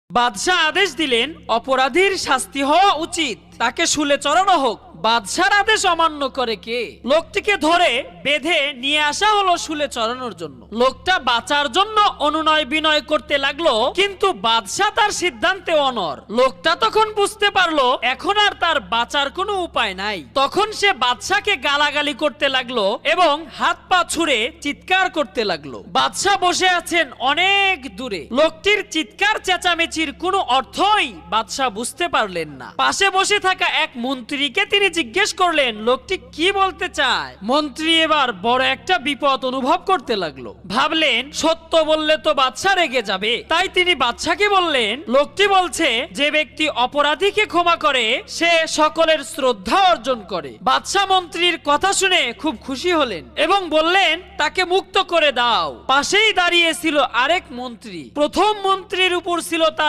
বাদশাহ আদেশ দিলেন অপরাধীর শাস্তি হওয়া উচিত, তাকে শুলে চড়ানো হোক। বাদশার আদেশ অমান্য করে কে? লোকটিকে ধরে বেঁধে নিয়ে আসা হলো শুলে চড়ানোর জন্য। লোকটা বাঁচার জন্য অনুনয় বিনয় করতে লাগলো, কিন্তু বাদশা তার সিদ্ধান্তে অনড়। লোকটা তখন বুঝতে পারলো এখন আর তার বাঁচার কোনো উপায় নাই। তখন সে বাদশাকে গালাগালি করতে লাগলো এবং হাত পা ছুঁড়ে চিৎকার করতে লাগলো। বাদশা বসে আছেন অনেক দূরে। লোকটির চিৎকার চেঁচামেচির কোনো অর্থই বাদশা বুঝতে পারলেন না। পাশে বসে থাকা এক মন্ত্রীকে তিনি জিজ্ঞেস করলেন লোকটি কি বলতে চায়। মন্ত্রী এবার বড় একটা বিপদ অনুভব করতে লাগলো। ভাবলেন সত্য বললে তো বাদশা রেগে যাবে, তাই তিনি বাদশাকে বললেন লোকটি বলছে যে ব্যক্তি অপরাধীকে ক্ষমা করে সে সকলের শ্রদ্ধা অর্জন করে। বাদশা মন্ত্রীর কথা শুনে খুব খুশি হলেন এবং বললেন তাকে মুক্ত করে দাও। পাশেই দাঁড়িয়ে ছিল আরেক মন্ত্রী। প্রথম মন্ত্রীর উপর ছিল তার